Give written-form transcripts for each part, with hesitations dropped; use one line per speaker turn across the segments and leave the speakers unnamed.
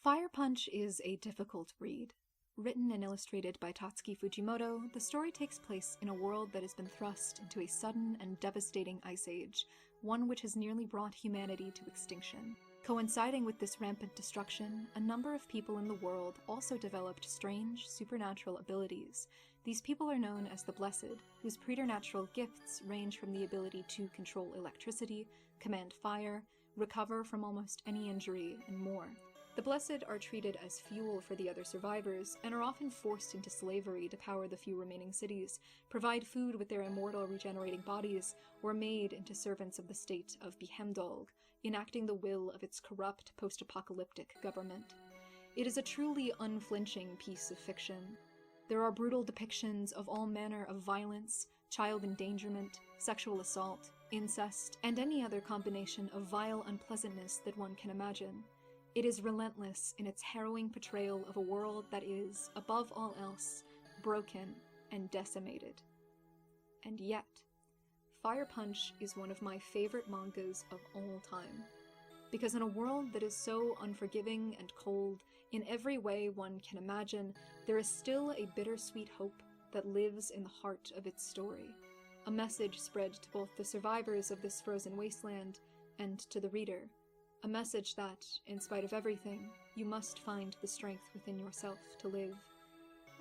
Fire Punch is a difficult read. Written and illustrated by Tatsuki Fujimoto, the story takes place in a world that has been thrust into a sudden and devastating ice age, one which has nearly brought humanity to extinction. Coinciding with this rampant destruction, a number of people in the world also developed strange, supernatural abilities. These people are known as the Blessed, whose preternatural gifts range from the ability to control electricity, command fire, recover from almost any injury, and more. The Blessed are treated as fuel for the other survivors, and are often forced into slavery to power the few remaining cities, provide food with their immortal regenerating bodies, or made into servants of the state of Behemdolg, enacting the will of its corrupt post-apocalyptic government. It is a truly unflinching piece of fiction. There are brutal depictions of all manner of violence, child endangerment, sexual assault, incest, and any other combination of vile unpleasantness that one can imagine. It is relentless in its harrowing portrayal of a world that is, above all else, broken and decimated. And yet, Fire Punch is one of my favorite mangas of all time. Because in a world that is so unforgiving and cold, in every way one can imagine, there is still a bittersweet hope that lives in the heart of its story. A message spread to both the survivors of this frozen wasteland and to the reader. A message that, in spite of everything, you must find the strength within yourself to live.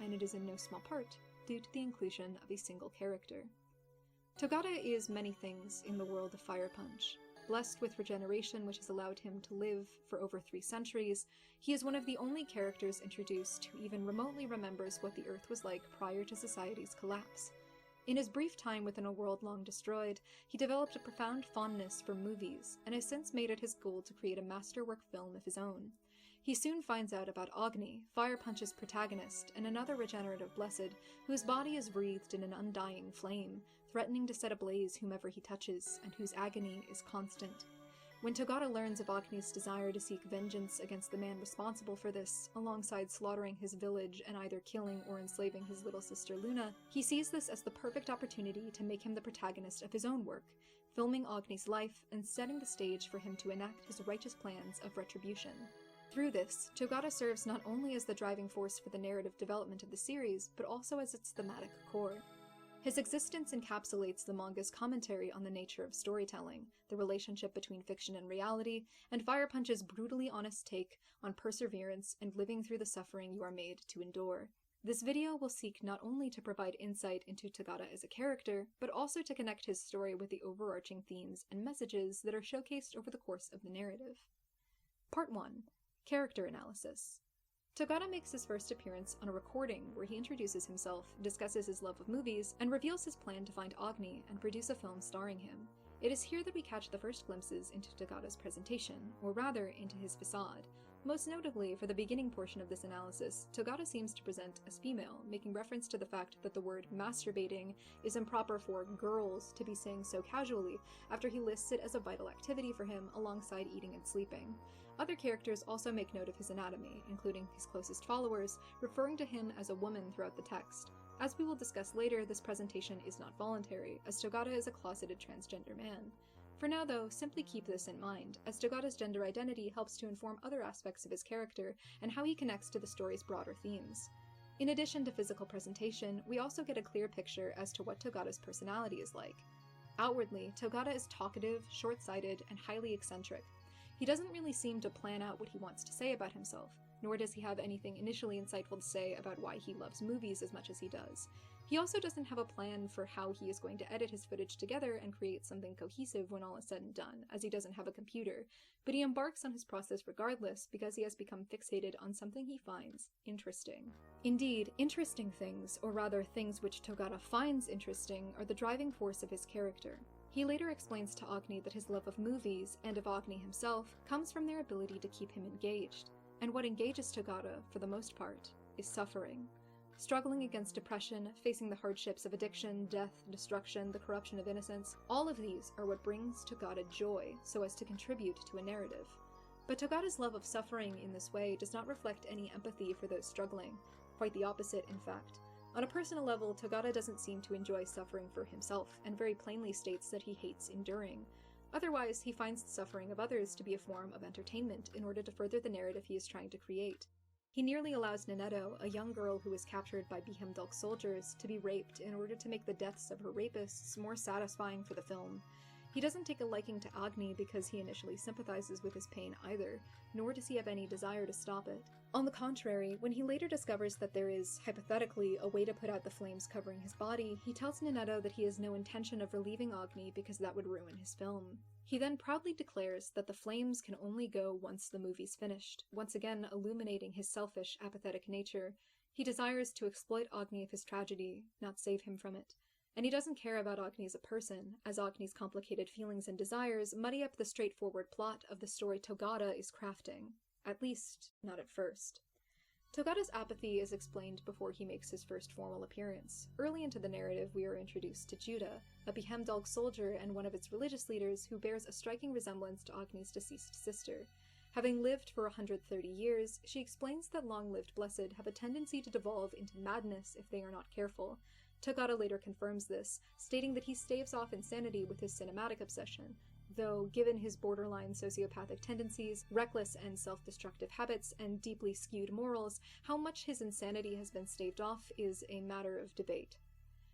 And it is in no small part due to the inclusion of a single character. Togata is many things in the world of Fire Punch. Blessed with regeneration which has allowed him to live for over 3 centuries, he is one of the only characters introduced who even remotely remembers what the Earth was like prior to society's collapse. In his brief time within a world long destroyed, he developed a profound fondness for movies, and has since made it his goal to create a masterwork film of his own. He soon finds out about Agni, Fire Punch's protagonist, and another regenerative Blessed, whose body is wreathed in an undying flame, threatening to set ablaze whomever he touches, and whose agony is constant. When Togata learns of Agni's desire to seek vengeance against the man responsible for this, alongside slaughtering his village and either killing or enslaving his little sister Luna, he sees this as the perfect opportunity to make him the protagonist of his own work, filming Agni's life and setting the stage for him to enact his righteous plans of retribution. Through this, Togata serves not only as the driving force for the narrative development of the series, but also as its thematic core. His existence encapsulates the manga's commentary on the nature of storytelling, the relationship between fiction and reality, and Fire Punch's brutally honest take on perseverance and living through the suffering you are made to endure. This video will seek not only to provide insight into Togata as a character, but also to connect his story with the overarching themes and messages that are showcased over the course of the narrative. Part 1. Character Analysis. Togata makes his first appearance on a recording where he introduces himself, discusses his love of movies, and reveals his plan to find Agni and produce a film starring him. It is here that we catch the first glimpses into Togata's presentation, or rather, into his facade. Most notably, for the beginning portion of this analysis, Togata seems to present as female, making reference to the fact that the word masturbating is improper for girls to be saying so casually, after he lists it as a vital activity for him alongside eating and sleeping. Other characters also make note of his anatomy, including his closest followers, referring to him as a woman throughout the text. As we will discuss later, this presentation is not voluntary, as Togata is a closeted transgender man. For now though, simply keep this in mind, as Togata's gender identity helps to inform other aspects of his character and how he connects to the story's broader themes. In addition to physical presentation, we also get a clear picture as to what Togata's personality is like. Outwardly, Togata is talkative, short-sighted, and highly eccentric. He doesn't really seem to plan out what he wants to say about himself, nor does he have anything initially insightful to say about why he loves movies as much as he does. He also doesn't have a plan for how he is going to edit his footage together and create something cohesive when all is said and done, as he doesn't have a computer, but he embarks on his process regardless because he has become fixated on something he finds interesting. Indeed, interesting things, or rather things which Togata finds interesting, are the driving force of his character. He later explains to Agni that his love of movies, and of Agni himself, comes from their ability to keep him engaged, and what engages Togata, for the most part, is suffering. Struggling against depression, facing the hardships of addiction, death, destruction, the corruption of innocence, all of these are what brings Togata joy, so as to contribute to a narrative. But Togata's love of suffering in this way does not reflect any empathy for those struggling, quite the opposite in fact. On a personal level, Togata doesn't seem to enjoy suffering for himself, and very plainly states that he hates enduring. Otherwise, he finds the suffering of others to be a form of entertainment in order to further the narrative he is trying to create. He nearly allows Neneto, a young girl who was captured by Behemoth soldiers, to be raped in order to make the deaths of her rapists more satisfying for the film. He doesn't take a liking to Agni because he initially sympathizes with his pain either, nor does he have any desire to stop it. On the contrary, when he later discovers that there is, hypothetically, a way to put out the flames covering his body, he tells Neneto that he has no intention of relieving Agni because that would ruin his film. He then proudly declares that the flames can only go once the movie's finished, once again illuminating his selfish, apathetic nature. He desires to exploit Agni of his tragedy, not save him from it. And he doesn't care about Agni as a person, as Agni's complicated feelings and desires muddy up the straightforward plot of the story Togata is crafting. At least, not at first. Togata's apathy is explained before he makes his first formal appearance. Early into the narrative, we are introduced to Judah, a Behemoth soldier and one of its religious leaders who bears a striking resemblance to Agni's deceased sister. Having lived for 130 years, she explains that long-lived blessed have a tendency to devolve into madness if they are not careful. Togata later confirms this, stating that he staves off insanity with his cinematic obsession, though given his borderline sociopathic tendencies, reckless and self-destructive habits, and deeply skewed morals, how much his insanity has been staved off is a matter of debate.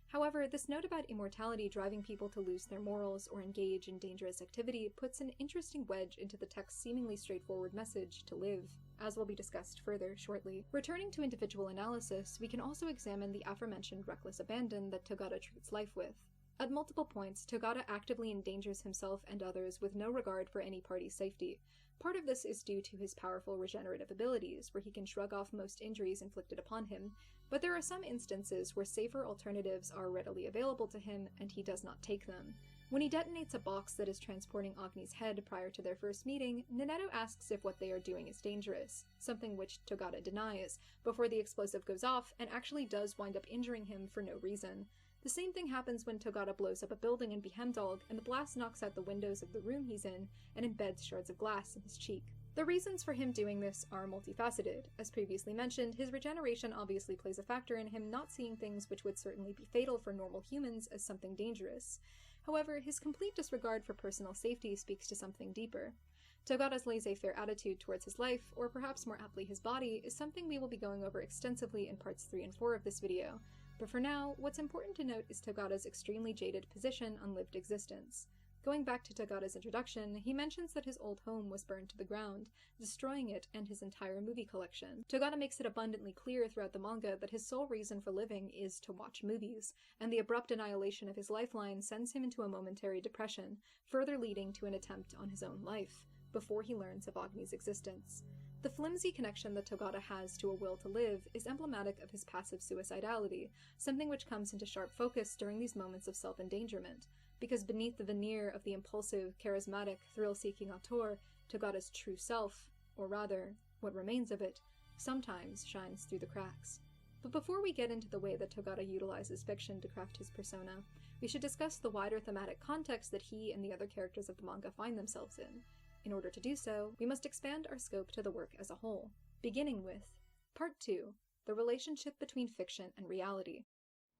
However, this note about immortality driving people to lose their morals or engage in dangerous activity puts an interesting wedge into the text's seemingly straightforward message to live, as will be discussed further shortly. Returning to individual analysis, we can also examine the aforementioned reckless abandon that Togata treats life with. At multiple points, Togata actively endangers himself and others with no regard for any party's safety. Part of this is due to his powerful regenerative abilities, where he can shrug off most injuries inflicted upon him, but there are some instances where safer alternatives are readily available to him, and he does not take them. When he detonates a box that is transporting Agni's head prior to their first meeting, Neneto asks if what they are doing is dangerous, something which Togata denies, before the explosive goes off and actually does wind up injuring him for no reason. The same thing happens when Togata blows up a building in Behemoth, and the blast knocks out the windows of the room he's in and embeds shards of glass in his cheek. The reasons for him doing this are multifaceted. As previously mentioned, his regeneration obviously plays a factor in him not seeing things which would certainly be fatal for normal humans as something dangerous. However, his complete disregard for personal safety speaks to something deeper. Togata's laissez-faire attitude towards his life, or perhaps more aptly his body, is something we will be going over extensively in parts 3 and 4 of this video. But for now, what's important to note is Togata's extremely jaded position on lived existence. Going back to Togata's introduction, he mentions that his old home was burned to the ground, destroying it and his entire movie collection. Togata makes it abundantly clear throughout the manga that his sole reason for living is to watch movies, and the abrupt annihilation of his lifeline sends him into a momentary depression, further leading to an attempt on his own life, before he learns of Agni's existence. The flimsy connection that Togata has to a will to live is emblematic of his passive suicidality, something which comes into sharp focus during these moments of self-endangerment, because beneath the veneer of the impulsive, charismatic, thrill-seeking auteur, Togata's true self, or rather, what remains of it, sometimes shines through the cracks. But before we get into the way that Togata utilizes fiction to craft his persona, we should discuss the wider thematic context that he and the other characters of the manga find themselves in. In order to do so, we must expand our scope to the work as a whole, beginning with Part 2, the relationship between fiction and reality.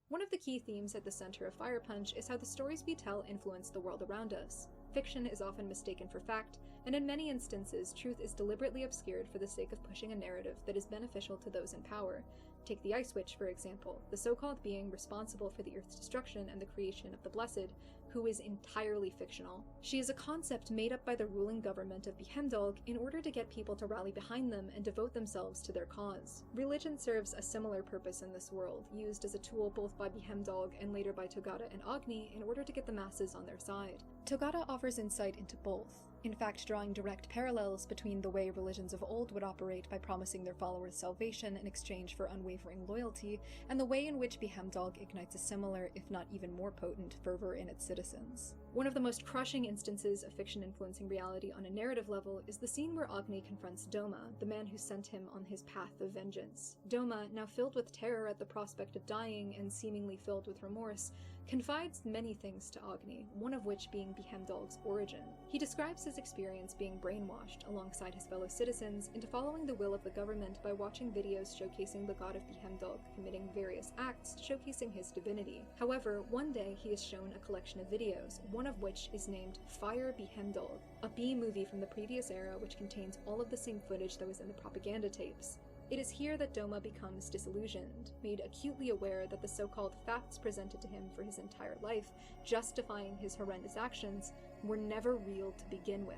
One of the key themes at the center of Fire Punch is how the stories we tell influence the world around us. Fiction is often mistaken for fact, and in many instances, truth is deliberately obscured for the sake of pushing a narrative that is beneficial to those in power. Take the Ice Witch, for example, the so-called being responsible for the Earth's destruction and the creation of the Blessed, who is entirely fictional. She is a concept made up by the ruling government of Behemoth in order to get people to rally behind them and devote themselves to their cause. Religion serves a similar purpose in this world, used as a tool both by Behemoth and later by Togata and Agni in order to get the masses on their side. Togata offers insight into both, in fact drawing direct parallels between the way religions of old would operate by promising their followers salvation in exchange for unwavering loyalty, and the way in which Behemoth ignites a similar, if not even more potent, fervor in its citizens. One of the most crushing instances of fiction influencing reality on a narrative level is the scene where Agni confronts Doma, the man who sent him on his path of vengeance. Doma, now filled with terror at the prospect of dying and seemingly filled with remorse, confides many things to Agni, one of which being Behemdalg's origin. He describes his experience being brainwashed alongside his fellow citizens into following the will of the government by watching videos showcasing the god of Behemdalg committing various acts showcasing his divinity. However, one day he is shown a collection of videos, one of which is named Fire Behemdalg, a B-movie from the previous era which contains all of the same footage that was in the propaganda tapes. It is here that Doma becomes disillusioned, made acutely aware that the so-called facts presented to him for his entire life, justifying his horrendous actions, were never real to begin with.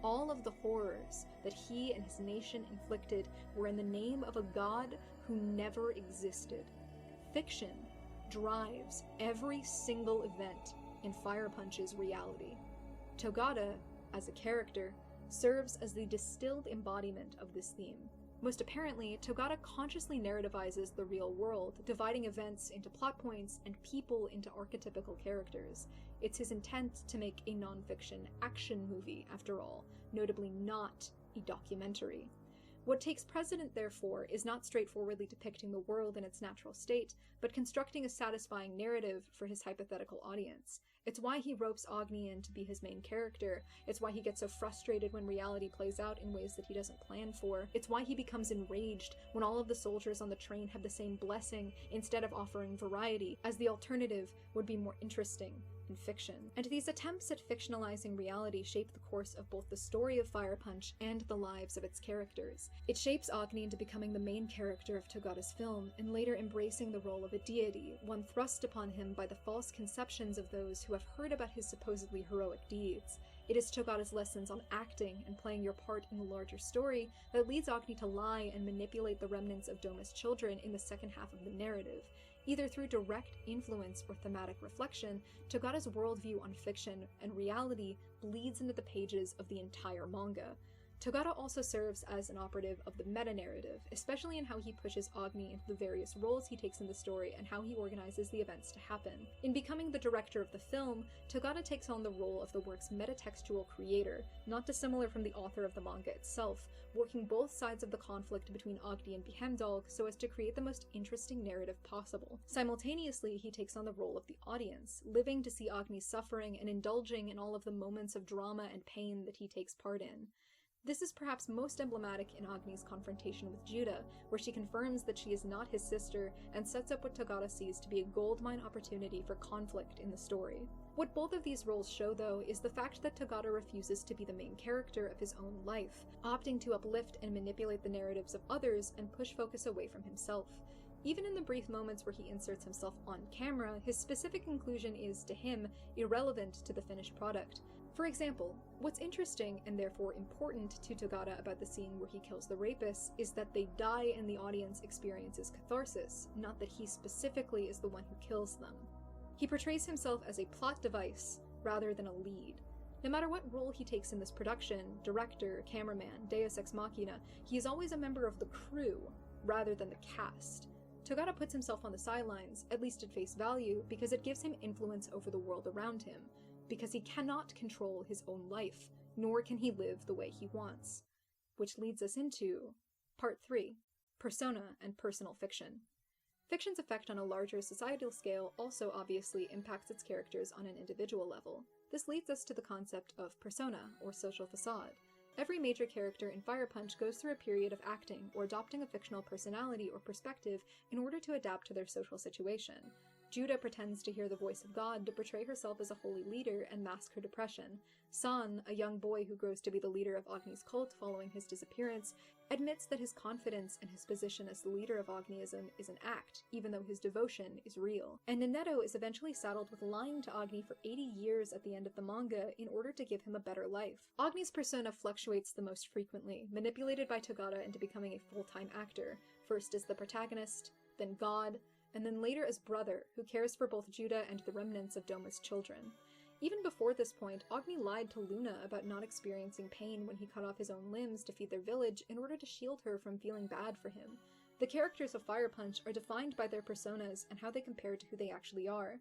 All of the horrors that he and his nation inflicted were in the name of a god who never existed. Fiction drives every single event in Fire Punch's reality. Togata, as a character, serves as the distilled embodiment of this theme. Most apparently, Togata consciously narrativizes the real world, dividing events into plot points and people into archetypical characters. It's his intent to make a non-fiction action movie, after all, notably not a documentary. What takes precedent, therefore, is not straightforwardly depicting the world in its natural state, but constructing a satisfying narrative for his hypothetical audience. It's why he ropes Agni in to be his main character. It's why he gets so frustrated when reality plays out in ways that he doesn't plan for. It's why he becomes enraged when all of the soldiers on the train have the same blessing instead of offering variety, as the alternative would be more interesting in fiction. And these attempts at fictionalizing reality shape the course of both the story of Fire Punch and the lives of its characters. It shapes Agni into becoming the main character of Togata's film, and later embracing the role of a deity, one thrust upon him by the false conceptions of those who have heard about his supposedly heroic deeds. It is Togata's lessons on acting and playing your part in the larger story that leads Agni to lie and manipulate the remnants of Doma's children in the second half of the narrative. Either through direct influence or thematic reflection, Togata's worldview on fiction and reality bleeds into the pages of the entire manga. Togata also serves as an operative of the meta-narrative, especially in how he pushes Agni into the various roles he takes in the story and how he organizes the events to happen. In becoming the director of the film, Togata takes on the role of the work's metatextual creator, not dissimilar from the author of the manga itself, working both sides of the conflict between Agni and Behemdalg so as to create the most interesting narrative possible. Simultaneously, he takes on the role of the audience, living to see Agni's suffering and indulging in all of the moments of drama and pain that he takes part in. This is perhaps most emblematic in Agni's confrontation with Judah, where she confirms that she is not his sister and sets up what Togata sees to be a goldmine opportunity for conflict in the story. What both of these roles show, though, is the fact that Togata refuses to be the main character of his own life, opting to uplift and manipulate the narratives of others and push focus away from himself. Even in the brief moments where he inserts himself on camera, his specific inclusion is, to him, irrelevant to the finished product. For example, what's interesting and therefore important to Togata about the scene where he kills the rapists is that they die and the audience experiences catharsis, not that he specifically is the one who kills them. He portrays himself as a plot device rather than a lead. No matter what role he takes in this production, director, cameraman, deus ex machina, he is always a member of the crew rather than the cast. Togata puts himself on the sidelines, at least at face value, because it gives him influence over the world around him, because he cannot control his own life, nor can he live the way he wants. Which leads us into Part 3, Persona and Personal Fiction. Fiction's effect on a larger societal scale also obviously impacts its characters on an individual level. This leads us to the concept of persona, or social facade. Every major character in Fire Punch goes through a period of acting or adopting a fictional personality or perspective in order to adapt to their social situation. Judah pretends to hear the voice of God to portray herself as a holy leader and mask her depression. San, a young boy who grows to be the leader of Agni's cult following his disappearance, admits that his confidence in his position as the leader of Agniism is an act, even though his devotion is real. And Neneto is eventually saddled with lying to Agni for 80 years at the end of the manga in order to give him a better life. Agni's persona fluctuates the most frequently, manipulated by Togata into becoming a full-time actor, first as the protagonist, then God, and then later as brother, who cares for both Judah and the remnants of Doma's children. Even before this point, Agni lied to Luna about not experiencing pain when he cut off his own limbs to feed their village in order to shield her from feeling bad for him. The characters of Fire Punch are defined by their personas and how they compare to who they actually are.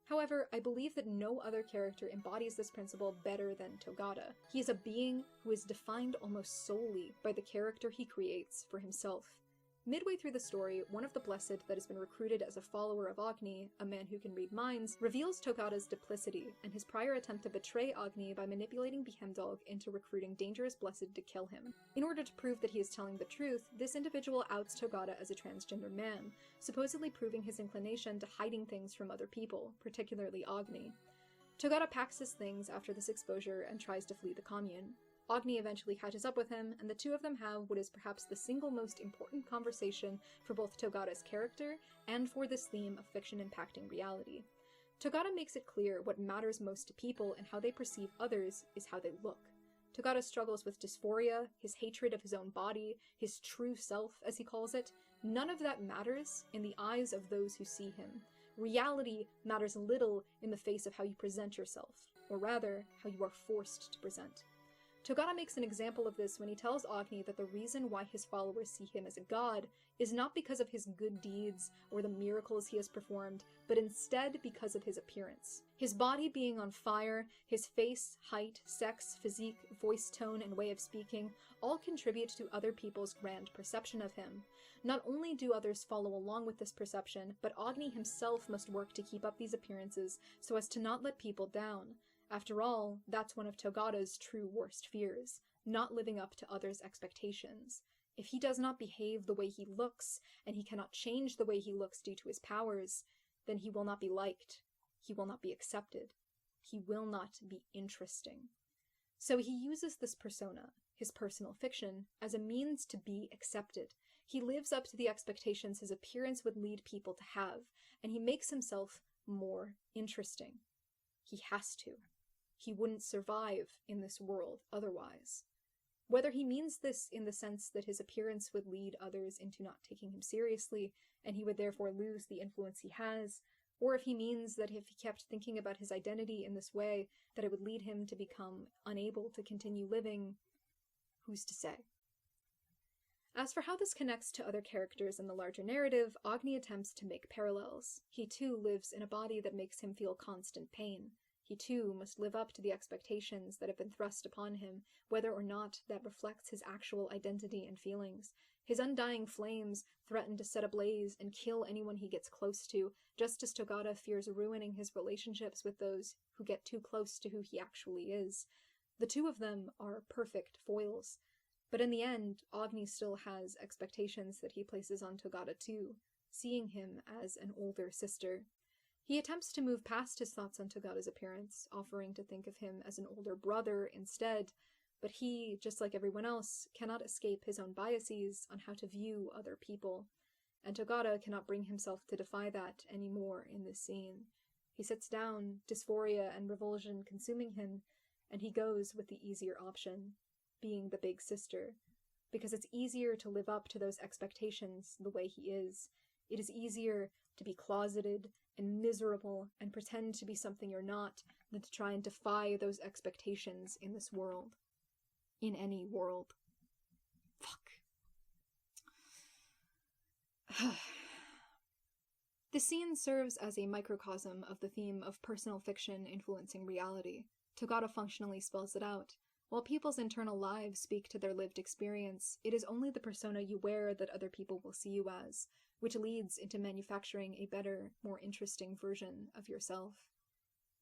However, I believe that no other character embodies this principle better than Togata. He is a being who is defined almost solely by the character he creates for himself. Midway through the story, one of the Blessed that has been recruited as a follower of Agni, a man who can read minds, reveals Togata's duplicity and his prior attempt to betray Agni by manipulating Behemdog into recruiting dangerous Blessed to kill him. In order to prove that he is telling the truth, this individual outs Togata as a transgender man, supposedly proving his inclination to hiding things from other people, particularly Agni. Togata packs his things after this exposure and tries to flee the commune. Agni eventually catches up with him, and the two of them have what is perhaps the single most important conversation for both Togata's character and for this theme of fiction impacting reality. Togata makes it clear what matters most to people and how they perceive others is how they look. Togata struggles with dysphoria, his hatred of his own body, his true self, as he calls it. None of that matters in the eyes of those who see him. Reality matters little in the face of how you present yourself, or rather, how you are forced to present. Togata makes an example of this when he tells Agni that the reason why his followers see him as a god is not because of his good deeds or the miracles he has performed, but instead because of his appearance. His body being on fire, his face, height, sex, physique, voice tone, and way of speaking all contribute to other people's grand perception of him. Not only do others follow along with this perception, but Agni himself must work to keep up these appearances so as to not let people down. After all, that's one of Togata's true worst fears, not living up to others' expectations. If he does not behave the way he looks, and he cannot change the way he looks due to his powers, then he will not be liked, he will not be accepted, he will not be interesting. So he uses this persona, his personal fiction, as a means to be accepted. He lives up to the expectations his appearance would lead people to have, and he makes himself more interesting. He has to. He wouldn't survive in this world otherwise. Whether he means this in the sense that his appearance would lead others into not taking him seriously, and he would therefore lose the influence he has, or if he means that if he kept thinking about his identity in this way, that it would lead him to become unable to continue living, who's to say? As for how this connects to other characters in the larger narrative, Agni attempts to make parallels. He too lives in a body that makes him feel constant pain. He too must live up to the expectations that have been thrust upon him, whether or not that reflects his actual identity and feelings. His undying flames threaten to set ablaze and kill anyone he gets close to, just as Togata fears ruining his relationships with those who get too close to who he actually is. The two of them are perfect foils. But in the end, Agni still has expectations that he places on Togata too, seeing him as an older sister. He attempts to move past his thoughts on Togata's appearance, offering to think of him as an older brother instead, but he, just like everyone else, cannot escape his own biases on how to view other people, and Togata cannot bring himself to defy that anymore in this scene. He sits down, dysphoria and revulsion consuming him, and he goes with the easier option, being the big sister, because it's easier to live up to those expectations the way he is. It is easier to be closeted and miserable and pretend to be something you're not than to try and defy those expectations in this world. In any world. Fuck. This scene serves as a microcosm of the theme of personal fiction influencing reality. Togata functionally spells it out. While people's internal lives speak to their lived experience, it is only the persona you wear that other people will see you as, which leads into manufacturing a better, more interesting version of yourself.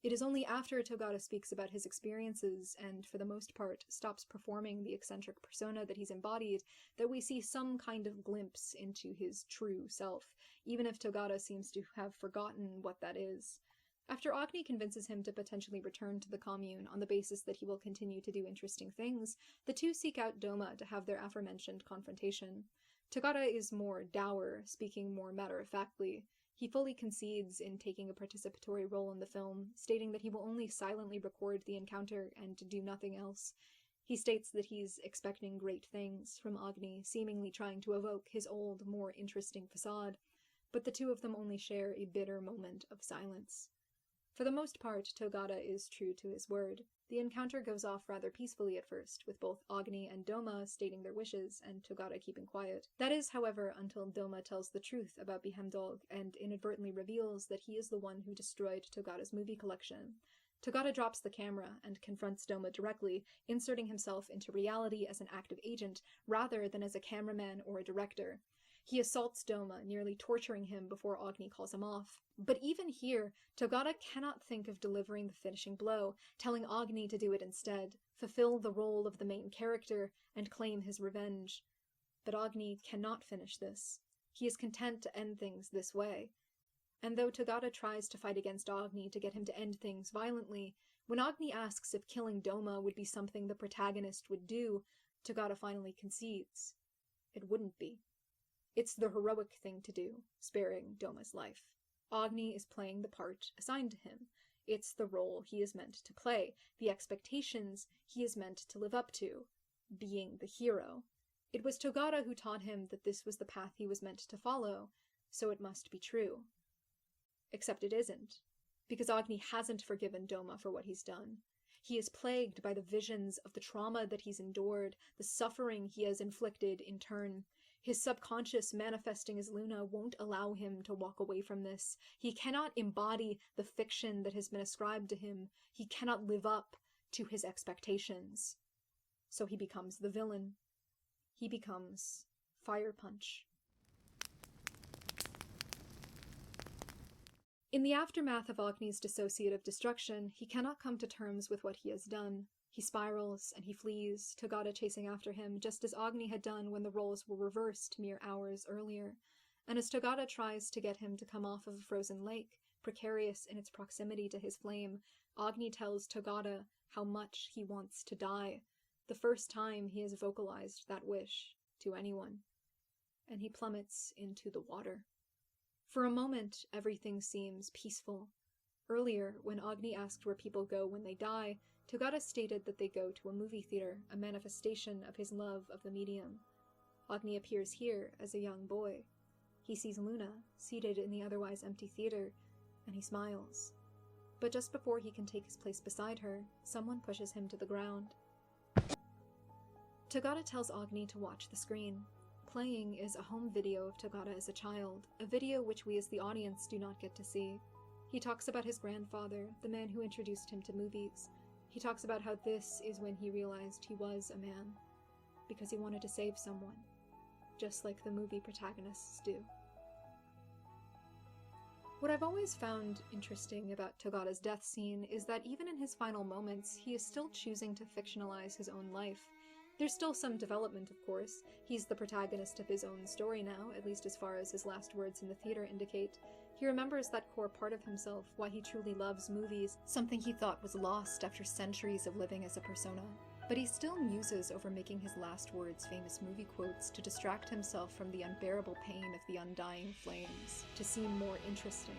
It is only after Togata speaks about his experiences and, for the most part, stops performing the eccentric persona that he's embodied that we see some kind of glimpse into his true self, even if Togata seems to have forgotten what that is. After Agni convinces him to potentially return to the commune on the basis that he will continue to do interesting things, the two seek out Doma to have their aforementioned confrontation. Togata is more dour, speaking more matter-of-factly. He fully concedes in taking a participatory role in the film, stating that he will only silently record the encounter and do nothing else. He states that he's expecting great things from Agni, seemingly trying to evoke his old, more interesting facade, but the two of them only share a bitter moment of silence. For the most part, Togata is true to his word. The encounter goes off rather peacefully at first, with both Agni and Doma stating their wishes and Togata keeping quiet. That is, however, until Doma tells the truth about Behemdog and inadvertently reveals that he is the one who destroyed Togata's movie collection. Togata drops the camera and confronts Doma directly, inserting himself into reality as an active agent rather than as a cameraman or a director. He assaults Doma, nearly torturing him before Agni calls him off. But even here, Togata cannot think of delivering the finishing blow, telling Agni to do it instead, fulfill the role of the main character, and claim his revenge. But Agni cannot finish this. He is content to end things this way. And though Togata tries to fight against Agni to get him to end things violently, when Agni asks if killing Doma would be something the protagonist would do, Togata finally concedes. It wouldn't be. It's the heroic thing to do, sparing Doma's life. Agni is playing the part assigned to him. It's the role he is meant to play, the expectations he is meant to live up to, being the hero. It was Togata who taught him that this was the path he was meant to follow, so it must be true. Except it isn't, because Agni hasn't forgiven Doma for what he's done. He is plagued by the visions of the trauma that he's endured, the suffering he has inflicted in turn. His subconscious manifesting as Luna won't allow him to walk away from this. He cannot embody the fiction that has been ascribed to him. He cannot live up to his expectations. So he becomes the villain. He becomes Fire Punch. In the aftermath of Agni's dissociative destruction, he cannot come to terms with what he has done. He spirals and he flees, Togata chasing after him, just as Agni had done when the roles were reversed mere hours earlier. And as Togata tries to get him to come off of a frozen lake, precarious in its proximity to his flame, Agni tells Togata how much he wants to die, the first time he has vocalized that wish to anyone. And he plummets into the water. For a moment, everything seems peaceful. Earlier, when Agni asked where people go when they die, Togata stated that they go to a movie theater, a manifestation of his love of the medium. Agni appears here as a young boy. He sees Luna, seated in the otherwise empty theater, and he smiles. But just before he can take his place beside her, someone pushes him to the ground. Togata tells Agni to watch the screen. Playing is a home video of Togata as a child, a video which we as the audience do not get to see. He talks about his grandfather, the man who introduced him to movies. He talks about how this is when he realized he was a man, because he wanted to save someone, just like the movie protagonists do. What I've always found interesting about Togata's death scene is that even in his final moments, he is still choosing to fictionalize his own life. There's still some development, of course. He's the protagonist of his own story now, at least as far as his last words in the theater indicate. He remembers that core part of himself, why he truly loves movies, something he thought was lost after centuries of living as a persona. But he still muses over making his last words famous movie quotes to distract himself from the unbearable pain of the undying flames, to seem more interesting.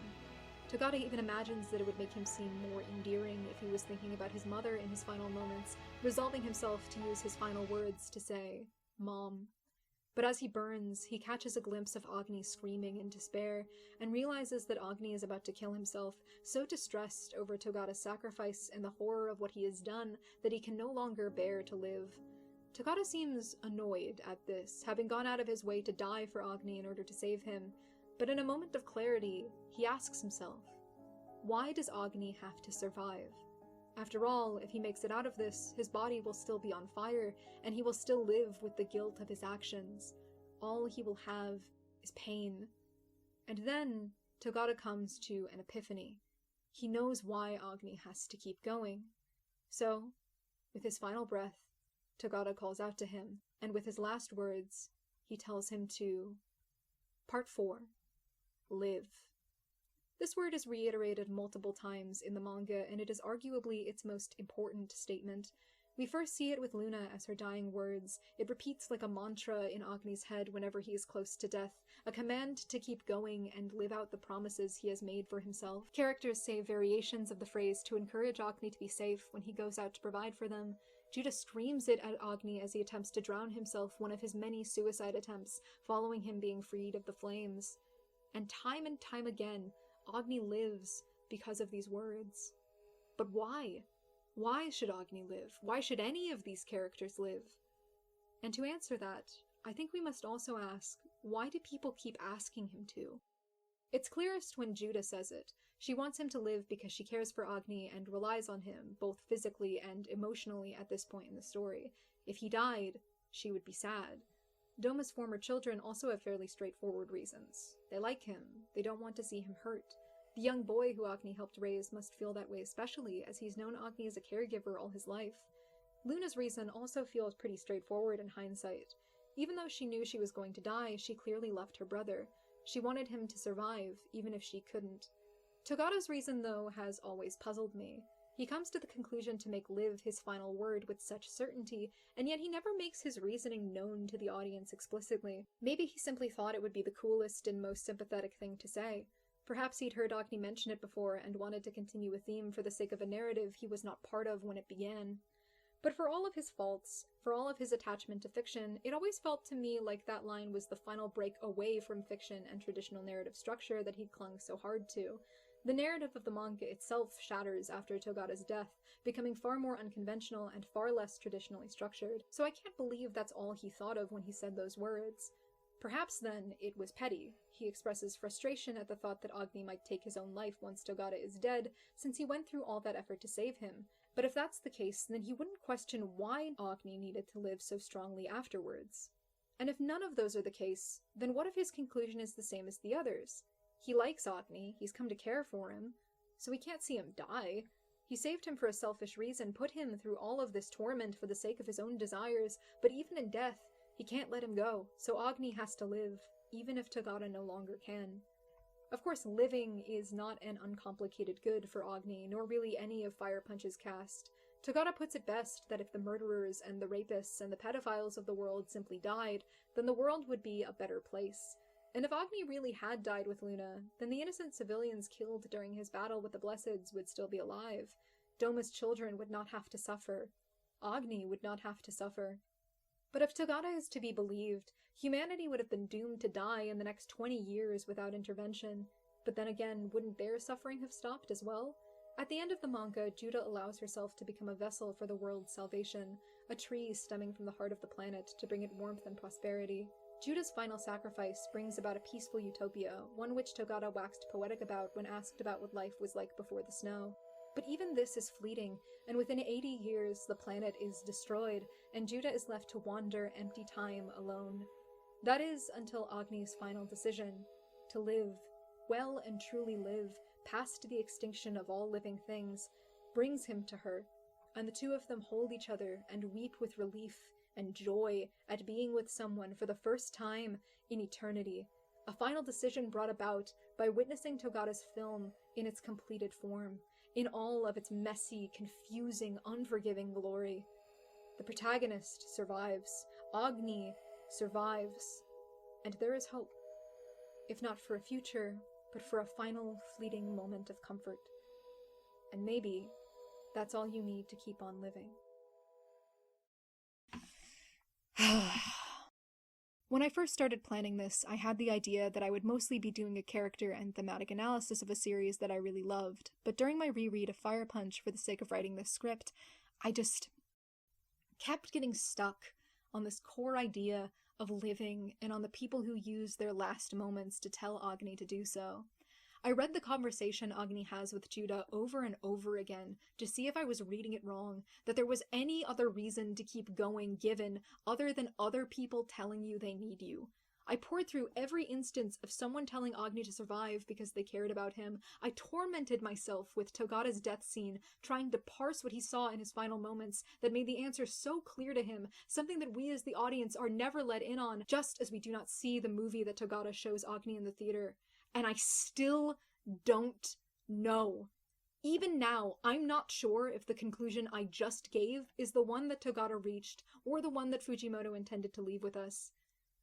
Togata even imagines that it would make him seem more endearing if he was thinking about his mother in his final moments, resolving himself to use his final words to say, "Mom." But as he burns, he catches a glimpse of Agni screaming in despair, and realizes that Agni is about to kill himself, so distressed over Togata's sacrifice and the horror of what he has done that he can no longer bear to live. Togata seems annoyed at this, having gone out of his way to die for Agni in order to save him, but in a moment of clarity, he asks himself, why does Agni have to survive? After all, if he makes it out of this, his body will still be on fire, and he will still live with the guilt of his actions. All he will have is pain. And then, Togata comes to an epiphany. He knows why Agni has to keep going. So, with his final breath, Togata calls out to him, and with his last words, he tells him to... Part 4. Live. This word is reiterated multiple times in the manga, and it is arguably its most important statement. We first see it with Luna as her dying words. It repeats like a mantra in Agni's head whenever he is close to death, a command to keep going and live out the promises he has made for himself. Characters say variations of the phrase to encourage Agni to be safe when he goes out to provide for them. Judah screams it at Agni as he attempts to drown himself, one of his many suicide attempts, following him being freed of the flames. And time again, Agni lives because of these words. But why? Why should Agni live? Why should any of these characters live? And to answer that, I think we must also ask, why do people keep asking him to? It's clearest when Judah says it. She wants him to live because she cares for Agni and relies on him, both physically and emotionally at this point in the story. If he died, she would be sad. Doma's former children also have fairly straightforward reasons. They like him. They don't want to see him hurt. The young boy who Agni helped raise must feel that way especially, as he's known Agni as a caregiver all his life. Luna's reason also feels pretty straightforward in hindsight. Even though she knew she was going to die, she clearly loved her brother. She wanted him to survive, even if she couldn't. Togata's reason, though, has always puzzled me. He comes to the conclusion to make live his final word with such certainty, and yet he never makes his reasoning known to the audience explicitly. Maybe he simply thought it would be the coolest and most sympathetic thing to say. Perhaps he'd heard Agni mention it before and wanted to continue a theme for the sake of a narrative he was not part of when it began. But for all of his faults, for all of his attachment to fiction, it always felt to me like that line was the final break away from fiction and traditional narrative structure that he'd clung so hard to. The narrative of the manga itself shatters after Togata's death, becoming far more unconventional and far less traditionally structured, so I can't believe that's all he thought of when he said those words. Perhaps, then, it was petty. He expresses frustration at the thought that Agni might take his own life once Togata is dead, since he went through all that effort to save him. But if that's the case, then he wouldn't question why Agni needed to live so strongly afterwards. And if none of those are the case, then what if his conclusion is the same as the others? He likes Agni, he's come to care for him, so we can't see him die. He saved him for a selfish reason, put him through all of this torment for the sake of his own desires, but even in death, he can't let him go, so Agni has to live, even if Togata no longer can. Of course, living is not an uncomplicated good for Agni, nor really any of Fire Punch's cast. Togata puts it best that if the murderers and the rapists and the pedophiles of the world simply died, then the world would be a better place. And if Agni really had died with Luna, then the innocent civilians killed during his battle with the Blesseds would still be alive. Doma's children would not have to suffer. Agni would not have to suffer. But if Togata is to be believed, humanity would have been doomed to die in the next 20 years without intervention. But then again, wouldn't their suffering have stopped as well? At the end of the manga, Judah allows herself to become a vessel for the world's salvation, a tree stemming from the heart of the planet to bring it warmth and prosperity. Judah's final sacrifice brings about a peaceful utopia, one which Togata waxed poetic about when asked about what life was like before the snow. But even this is fleeting, and within 80 years the planet is destroyed, and Judah is left to wander empty time alone. That is until Agni's final decision, to live, well and truly live, past the extinction of all living things, brings him to her, and the two of them hold each other and weep with relief and joy at being with someone for the first time in eternity, a final decision brought about by witnessing Togata's film in its completed form, in all of its messy, confusing, unforgiving glory. The protagonist survives, Agni survives, and there is hope, if not for a future, but for a final, fleeting moment of comfort. And maybe that's all you need to keep on living. When I first started planning this, I had the idea that I would mostly be doing a character and thematic analysis of a series that I really loved, but during my reread of Fire Punch for the sake of writing this script, I just kept getting stuck on this core idea of living and on the people who use their last moments to tell Agni to do so. I read the conversation Agni has with Judah over and over again to see if I was reading it wrong, that there was any other reason to keep going given other than other people telling you they need you. I poured through every instance of someone telling Agni to survive because they cared about him. I tormented myself with Togata's death scene, trying to parse what he saw in his final moments that made the answer so clear to him, something that we as the audience are never let in on, just as we do not see the movie that Togata shows Agni in the theater. And I still don't know. Even now, I'm not sure if the conclusion I just gave is the one that Togata reached, or the one that Fujimoto intended to leave with us.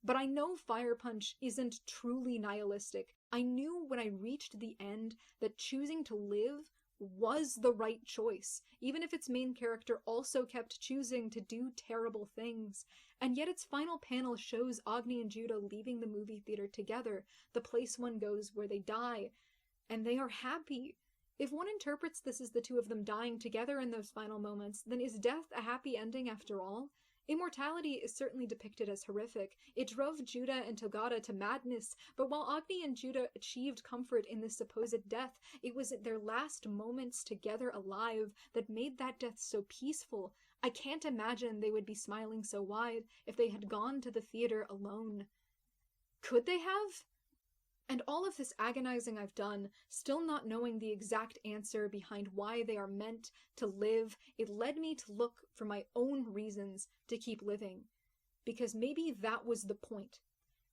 But I know Fire Punch isn't truly nihilistic. I knew when I reached the end that choosing to live was the right choice, even if its main character also kept choosing to do terrible things. And yet its final panel shows Agni and Judah leaving the movie theater together, the place one goes where they die, and they are happy. If one interprets this as the two of them dying together in those final moments, then is death a happy ending after all? Immortality is certainly depicted as horrific. It drove Judah and Togata to madness, but while Agni and Judah achieved comfort in this supposed death, it was their last moments together alive that made that death so peaceful. I can't imagine they would be smiling so wide if they had gone to the theater alone. Could they have? And all of this agonizing I've done, still not knowing the exact answer behind why they are meant to live, it led me to look for my own reasons to keep living. Because maybe that was the point.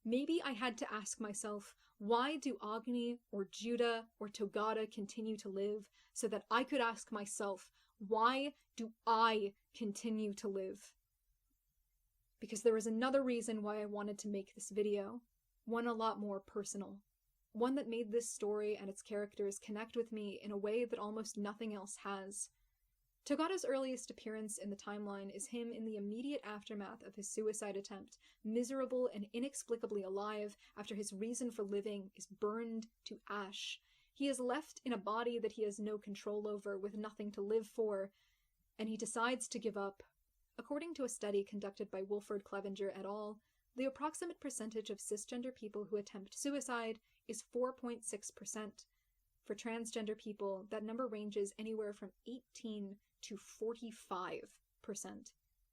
Maybe I had to ask myself, why do Agni or Judah or Togata continue to live, so that I could ask myself, why do I continue to live? Because there was another reason why I wanted to make this video. One a lot more personal. One that made this story and its characters connect with me in a way that almost nothing else has. Togata's earliest appearance in the timeline is him in the immediate aftermath of his suicide attempt, miserable and inexplicably alive after his reason for living is burned to ash. He is left in a body that he has no control over, with nothing to live for, and he decides to give up. According to a study conducted by Wilford Clevenger et al., the approximate percentage of cisgender people who attempt suicide is 4.6%. For transgender people, that number ranges anywhere from 18 to 45%.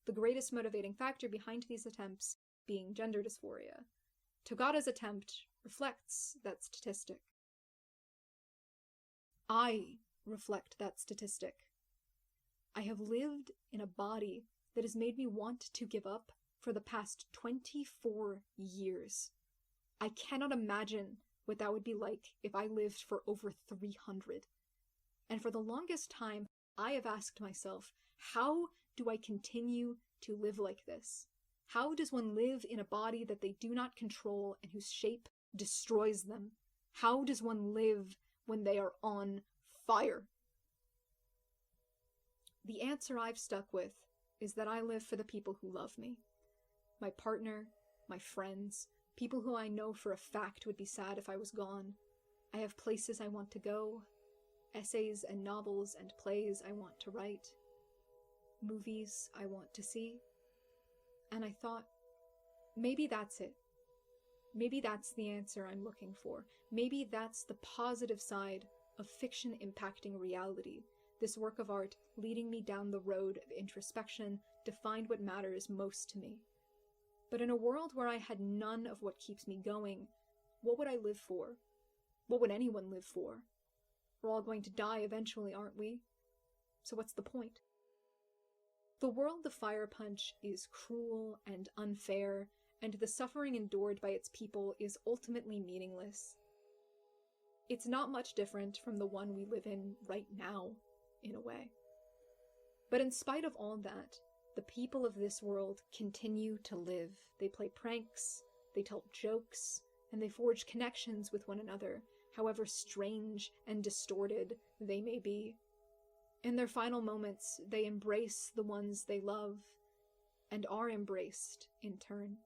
The greatest motivating factor behind these attempts being gender dysphoria. Togata's attempt reflects that statistic. I reflect that statistic. I have lived in a body that has made me want to give up for the past 24 years. I cannot imagine what that would be like if I lived for over 300. And for the longest time, I have asked myself, how do I continue to live like this? How does one live in a body that they do not control and whose shape destroys them? How does one live when they are on fire? The answer I've stuck with is that I live for the people who love me. My partner, my friends, people who I know for a fact would be sad if I was gone. I have places I want to go, essays and novels and plays I want to write, movies I want to see. And I thought, maybe that's it. Maybe that's the answer I'm looking for. Maybe that's the positive side of fiction impacting reality. This work of art leading me down the road of introspection to find what matters most to me. But in a world where I had none of what keeps me going, what would I live for? What would anyone live for? We're all going to die eventually, aren't we? So what's the point? The world the Fire Punch is cruel and unfair, and the suffering endured by its people is ultimately meaningless. It's not much different from the one we live in right now, in a way. But in spite of all that, the people of this world continue to live. They play pranks, they tell jokes, and they forge connections with one another, however strange and distorted they may be. In their final moments, they embrace the ones they love, and are embraced in turn.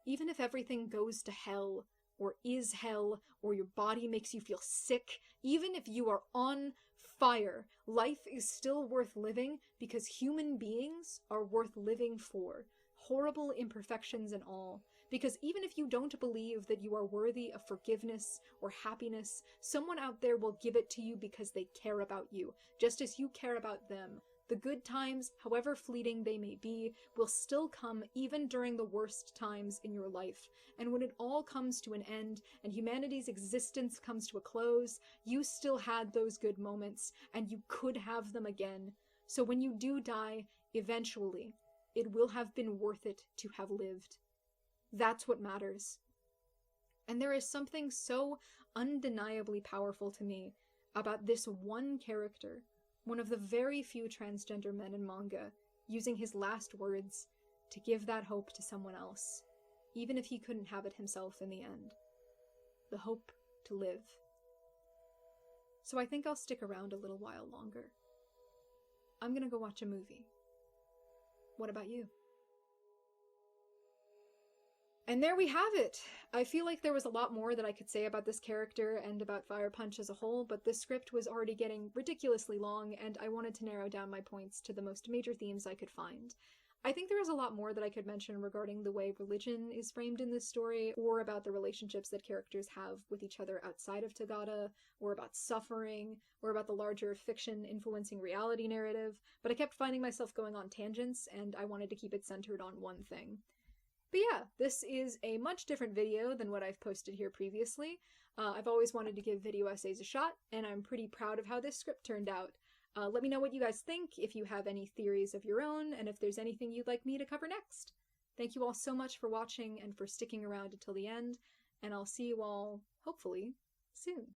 Even if everything goes to hell, or is hell, or your body makes you feel sick, even if you are on fire, life is still worth living because human beings are worth living for, horrible imperfections and all. Because even if you don't believe that you are worthy of forgiveness or happiness, someone out there will give it to you because they care about you, just as you care about them. The good times, however fleeting they may be, will still come even during the worst times in your life. And when it all comes to an end, and humanity's existence comes to a close, you still had those good moments, and you could have them again. So when you do die, eventually, it will have been worth it to have lived. That's what matters. And there is something so undeniably powerful to me about this one character, one of the very few transgender men in manga, using his last words to give that hope to someone else, even if he couldn't have it himself in the end. The hope to live. So I think I'll stick around a little while longer. I'm gonna go watch a movie. What about you? And there we have it! I feel like there was a lot more that I could say about this character and about Fire Punch as a whole, but this script was already getting ridiculously long, and I wanted to narrow down my points to the most major themes I could find. I think there is a lot more that I could mention regarding the way religion is framed in this story, or about the relationships that characters have with each other outside of Togata, or about suffering, or about the larger fiction influencing reality narrative, but I kept finding myself going on tangents, and I wanted to keep it centered on one thing. But yeah, this is a much different video than what I've posted here previously. I've always wanted to give video essays a shot, and I'm pretty proud of how this script turned out. Let me know what you guys think, if you have any theories of your own, and if there's anything you'd like me to cover next. Thank you all so much for watching and for sticking around until the end, and I'll see you all, hopefully, soon.